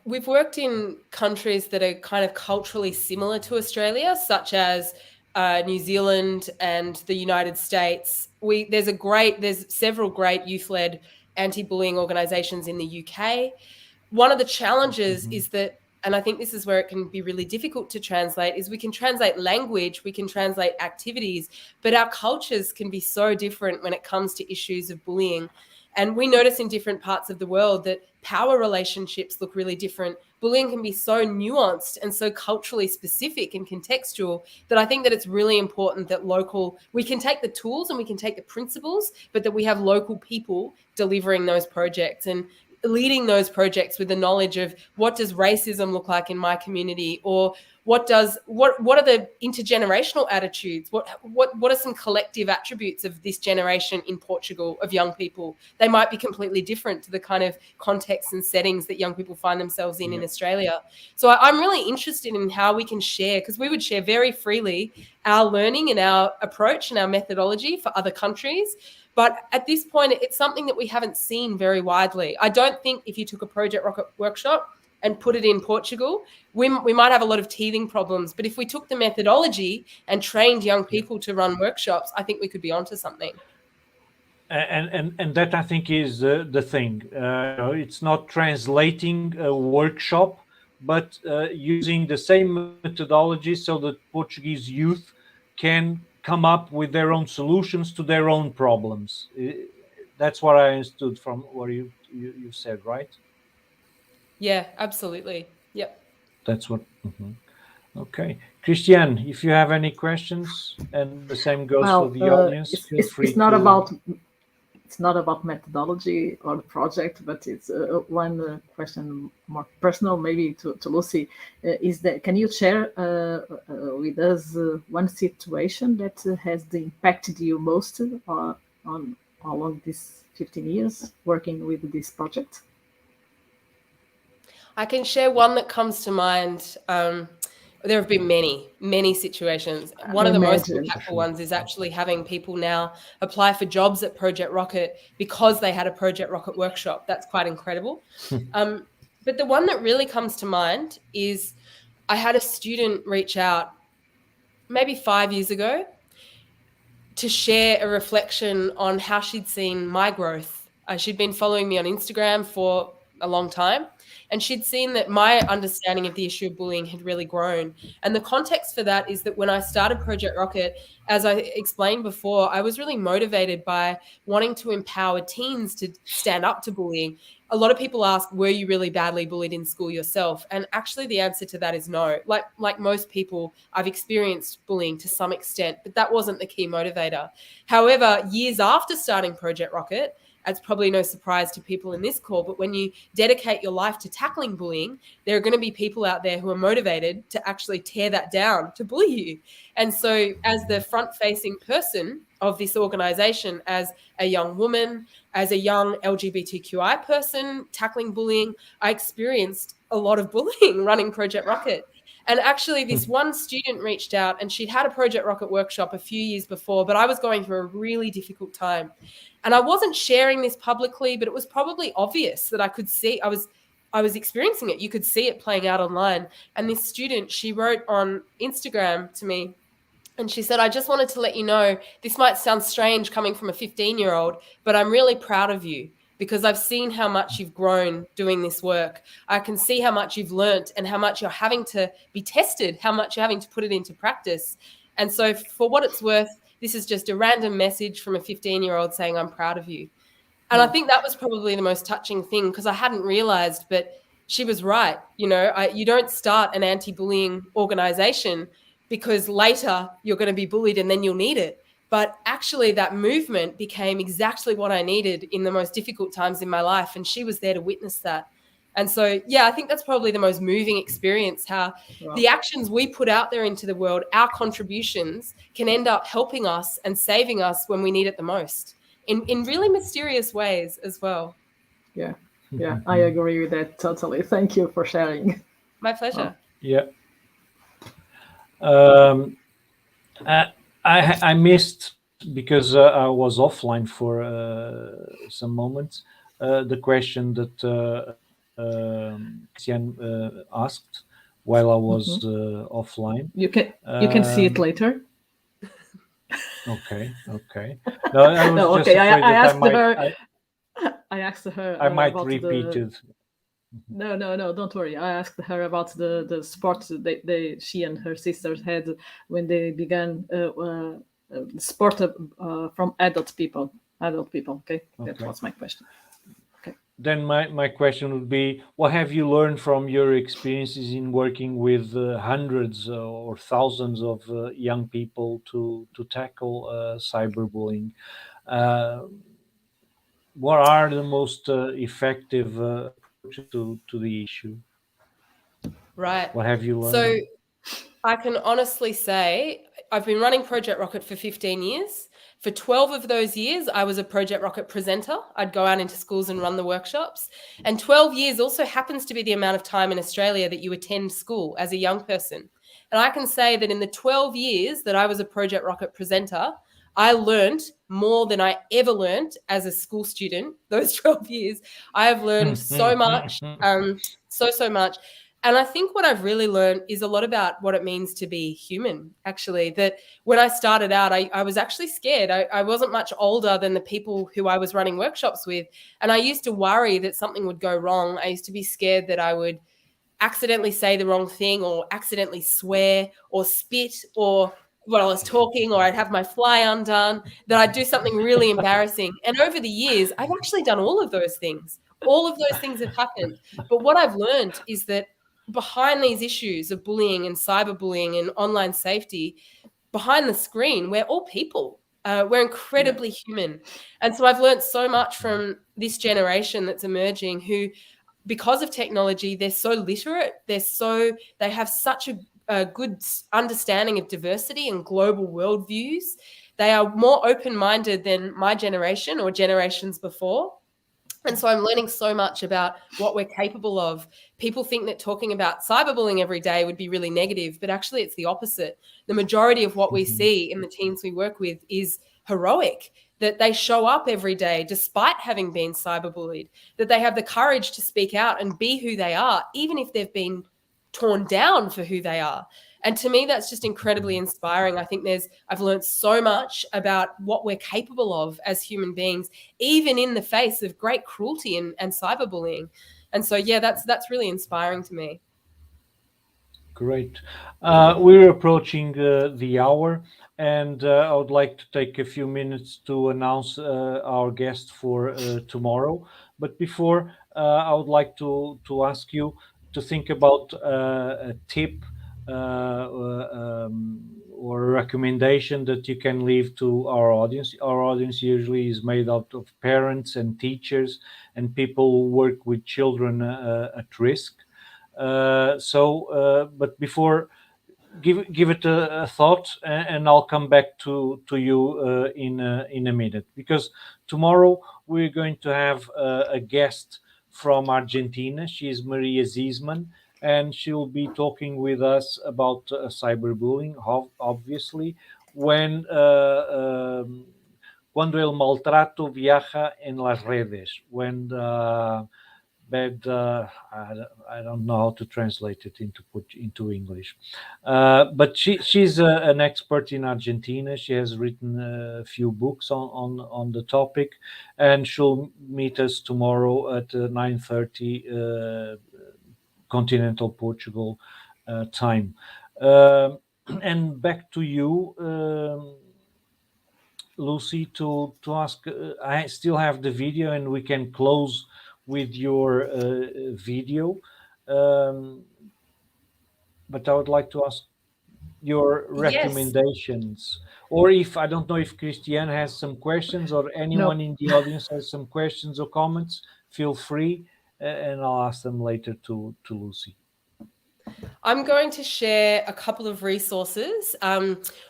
S3: We've worked in countries that are kind of culturally similar to Australia, such as New Zealand and the United States. There's several great youth-led anti-bullying organizations in the UK. One of the challenges is that and I think this is where it can be really difficult to translate, is we can translate language, we can translate activities, but our cultures can be so different when it comes to issues of bullying. And we notice in different parts of the world that power relationships look really different. Bullying can be so nuanced and so culturally specific and contextual that I think that it's really important that we can take the tools and we can take the principles, but that we have local people delivering those projects and leading those projects with the knowledge of what does racism look like in my community, or what are the intergenerational attitudes? What are some collective attributes of this generation in Portugal of young people? They might be completely different to the kind of contexts and settings that young people find themselves in Australia. So I'm really interested in how we can share, because we would share very freely our learning and our approach and our methodology for other countries. But at this point, it's something that we haven't seen very widely. I don't think if you took a Project Rocket workshop and put it in Portugal, we might have a lot of teething problems. But if we took the methodology and trained young people to run workshops, I think we could be onto something.
S1: And that, I think, is the thing. It's not translating a workshop, but using the same methodology so that Portuguese youth can come up with their own solutions to their own problems. That's what I understood from what you said, right?
S3: Yeah, absolutely. Yep.
S1: That's what. Okay, Christiane, if you have any questions, and the same goes for the audience, feel free.
S2: It's not about methodology or the project, but it's one question more personal, maybe to Lucy. Is that, can you share with us one situation that has impacted you most on along these 15 years working with this project?
S3: I can share one that comes to mind. There have been many situations. One of the most impactful ones is actually having people now apply for jobs at Project Rocket because they had a Project Rocket workshop. That's quite incredible. But the one that really comes to mind is I had a student reach out maybe 5 years ago to share a reflection on how she'd seen my growth. She'd been following me on Instagram for a long time, and she'd seen that my understanding of the issue of bullying had really grown. And the context for that is that when I started Project Rocket, as I explained before, I was really motivated by wanting to empower teens to stand up to bullying. A lot of people ask, were you really badly bullied in school yourself? And actually the answer to that is no. Like most people, I've experienced bullying to some extent, but that wasn't the key motivator. However, years after starting Project Rocket, it's probably no surprise to people in this call, but when you dedicate your life to tackling bullying, there are going to be people out there who are motivated to actually tear that down, to bully you. And so as the front-facing person of this organization, as a young woman, as a young LGBTQI person tackling bullying, I experienced a lot of bullying running Project Rocket. And actually this one student reached out, and she'd had a Project Rocket workshop a few years before, but I was going through a really difficult time. And I wasn't sharing this publicly, but it was probably obvious that I could see, I was experiencing it. You could see it playing out online. And this student, she wrote on Instagram to me, and she said, I just wanted to let you know, this might sound strange coming from a 15-year-old, but I'm really proud of you because I've seen how much you've grown doing this work. I can see how much you've learnt and how much you're having to be tested, how much you're having to put it into practice. And so for what it's worth, this is just a random message from a 15-year-old saying, I'm proud of you. And I think that was probably the most touching thing because I hadn't realized, but she was right. You know, you don't start an anti-bullying organization because later you're going to be bullied and then you'll need it. But actually that movement became exactly what I needed in the most difficult times in my life. And she was there to witness that. And so, yeah, I think that's probably the most moving experience, how the actions we put out there into the world, our contributions can end up helping us and saving us when we need it the most in really mysterious ways as well.
S2: Yeah, I agree with that totally. Thank you for sharing.
S3: My pleasure.
S1: Yeah. I missed, because I was offline for some moments, the question that Christiane asked while I was offline.
S2: You can see it later.
S1: Okay. No, I was just afraid
S2: I
S1: that
S2: asked her. I asked her.
S1: I might repeat it.
S2: No, don't worry. I asked her about the sport she and her sisters had when they began sport from adult people. Okay, that
S1: Okay.
S2: was my question. Okay.
S1: Then my question would be, what have you learned from your experiences in working with hundreds or thousands of young people to tackle cyberbullying? Uh, what are the most effective approaches to the issue?
S3: Right.
S1: What have you
S3: So
S1: learned?
S3: I can honestly say I've been running Project Rocket for 15 years. For 12 of those years, I was a Project Rocket presenter. I'd go out into schools and run the workshops. And 12 years also happens to be the amount of time in Australia that you attend school as a young person. And I can say that in the 12 years that I was a Project Rocket presenter, I learned more than I ever learned as a school student. Those 12 years, I have learned so much, so much. And I think what I've really learned is a lot about what it means to be human, actually. That when I started out, I was actually scared. I wasn't much older than the people who I was running workshops with. And I used to worry that something would go wrong. I used to be scared that I would accidentally say the wrong thing or accidentally swear or spit or when I was talking, or I'd have my fly undone, that I'd do something really embarrassing. And over the years, I've actually done all of those things. All of those things have happened. But what I've learned is that behind these issues of bullying and cyberbullying and online safety, behind the screen, we're all people. We're incredibly human. And so I've learned so much from this generation that's emerging who, because of technology, they're so literate. They have such a good understanding of diversity and global worldviews. They are more open-minded than my generation or generations before. And so I'm learning so much about what we're capable of. People think that talking about cyberbullying every day would be really negative, but actually it's the opposite. The majority of what we see in the teams we work with is heroic, that they show up every day despite having been cyberbullied, that they have the courage to speak out and be who they are, even if they've been torn down for who they are. And to me, that's just incredibly inspiring. I think I've learned so much about what we're capable of as human beings, even in the face of great cruelty and cyberbullying. And so, yeah, that's really inspiring to me.
S1: Great. We're approaching the hour, and I would like to take a few minutes to announce our guest for tomorrow. But before, I would like to ask you to think about a tip or a recommendation that you can leave to our audience. Our audience usually is made out of parents and teachers and people who work with children at risk. But before, give it a thought, and I'll come back to you in a minute, because tomorrow we're going to have a guest from Argentina. She is Maria Ziesman, and she'll be talking with us about cyberbullying, obviously, when cuando el maltrato viaja en las redes, when bad I don't know how to translate it into English, but she's an expert in Argentina. She has written a few books on the topic, and she'll meet us tomorrow at 9:30 continental Portugal time. And back to you, Lucy, to ask. I still have the video, and we can close with your video. Um, but I would like to ask your
S3: Yes.
S1: recommendations, or if I don't know if Christiane has some questions, or
S2: No.
S1: anyone in the audience has some questions or comments. Feel free, and I'll ask them later to Lucy.
S3: I'm going to share a couple of resources.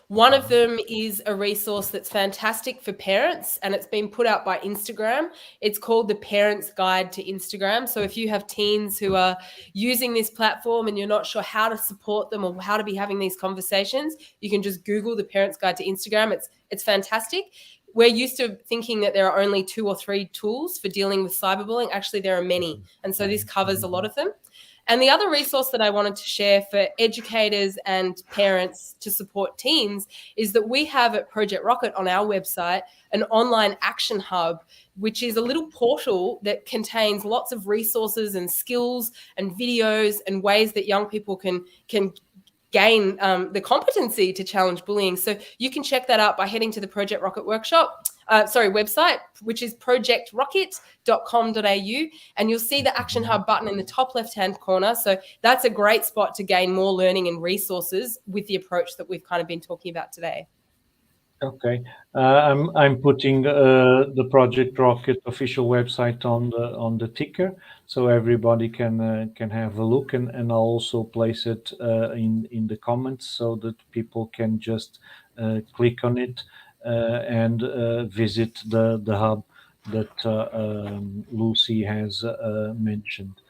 S3: One of them is a resource that's fantastic for parents, and it's been put out by Instagram. It's called the Parents Guide to Instagram. So if you have teens who are using this platform and you're not sure how to support them or how to be having these conversations, you can just Google the Parents Guide to Instagram. It's fantastic. We're used to thinking that there are only 2 or 3 tools for dealing with cyberbullying. Actually, there are many. And so this covers a lot of them. And the other resource that I wanted to share for educators and parents to support teens is that we have at Project Rockit on our website an online action hub, which is a little portal that contains lots of resources and skills and videos and ways that young people can gain the competency to challenge bullying. So you can check that out by heading to the Project Rockit website, which is projectrockit.com.au, and you'll see the Action Hub button in the top left-hand corner. So that's a great spot to gain more learning and resources with the approach that we've kind of been talking about today.
S1: Okay, I'm putting the Project Rockit official website on the ticker, so everybody can have a look, and I'll also place it in the comments so that people can just click on it and visit the hub that Lucy has mentioned.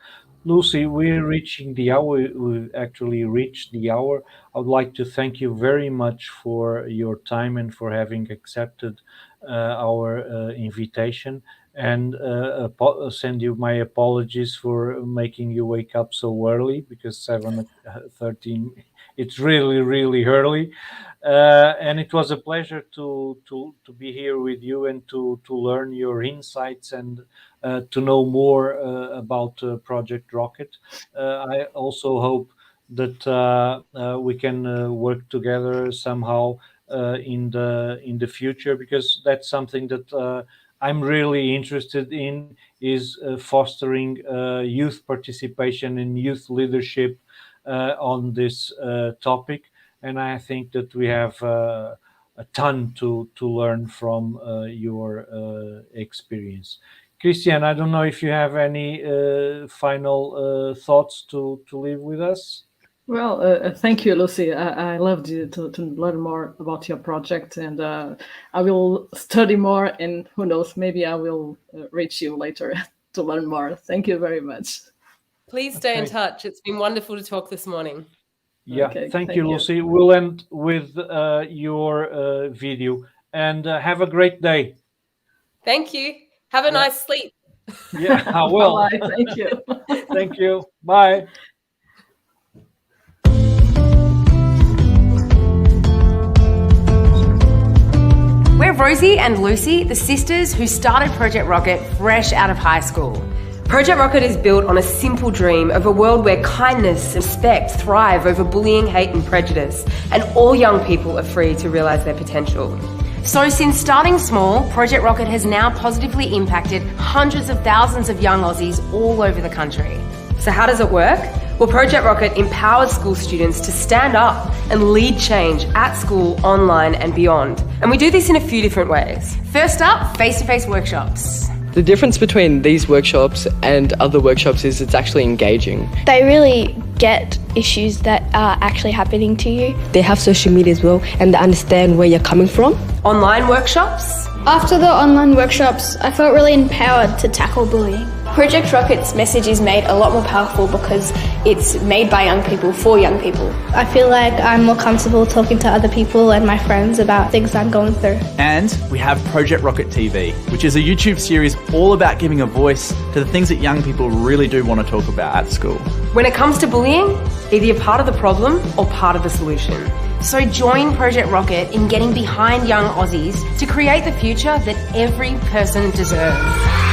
S1: Lucy, we're reaching the hour. We actually reached the hour. I would like to thank you very much for your time and for having accepted our invitation, and send you my apologies for making you wake up so early, because 7:13, it's really early. And it was a pleasure to be here with you and to learn your insights and to know more about Project Rockit. I also hope that we can work together somehow in the future, because that's something that I'm really interested in, is fostering youth participation and youth leadership on this topic. And I think that we have a ton to learn from your experience. Christian, I don't know if you have any final thoughts to leave with us.
S2: Well, thank you, Lucy. I loved to learn more about your project, and I will study more, and who knows, maybe I will reach you later to learn more. Thank you very much.
S3: Please stay in touch. It's been wonderful to talk this morning.
S1: Yeah, okay, thank you, Lucy. We'll end with your video, and have a great day.
S3: Thank you. Have a nice sleep.
S1: Yeah, I will.
S2: Bye. Thank you.
S1: Thank you. Bye.
S4: We're Rosie and Lucy, the sisters who started Project Rockit fresh out of high school.
S3: Project Rockit is built on a simple dream of a world where kindness and respect thrive over bullying, hate and prejudice, and all young people are free to realise their potential.
S4: So since starting small, Project Rockit has now positively impacted hundreds of thousands of young Aussies all over the country.
S3: So how does it work? Well, Project Rockit empowers school students to stand up and lead change at school, online and beyond. And we do this in a few different ways.
S4: First up, face-to-face workshops.
S5: The difference between these workshops and other workshops is it's actually engaging.
S6: They really get issues that are actually happening to you.
S7: They have social media as well, and they understand where you're coming from.
S3: Online workshops.
S8: After the online workshops, I felt really empowered to tackle bullying.
S9: Project Rockit's message is made a lot more powerful because it's made by young people for young people.
S8: I feel like I'm more comfortable talking to other people and my friends about things I'm going through.
S10: And we have Project Rockit TV, which is a YouTube series all about giving a voice to the things that young people really do want to talk about at school.
S3: When it comes to bullying, either you're part of the problem or part of the solution.
S4: So join Project Rockit in getting behind young Aussies to create the future that every person deserves.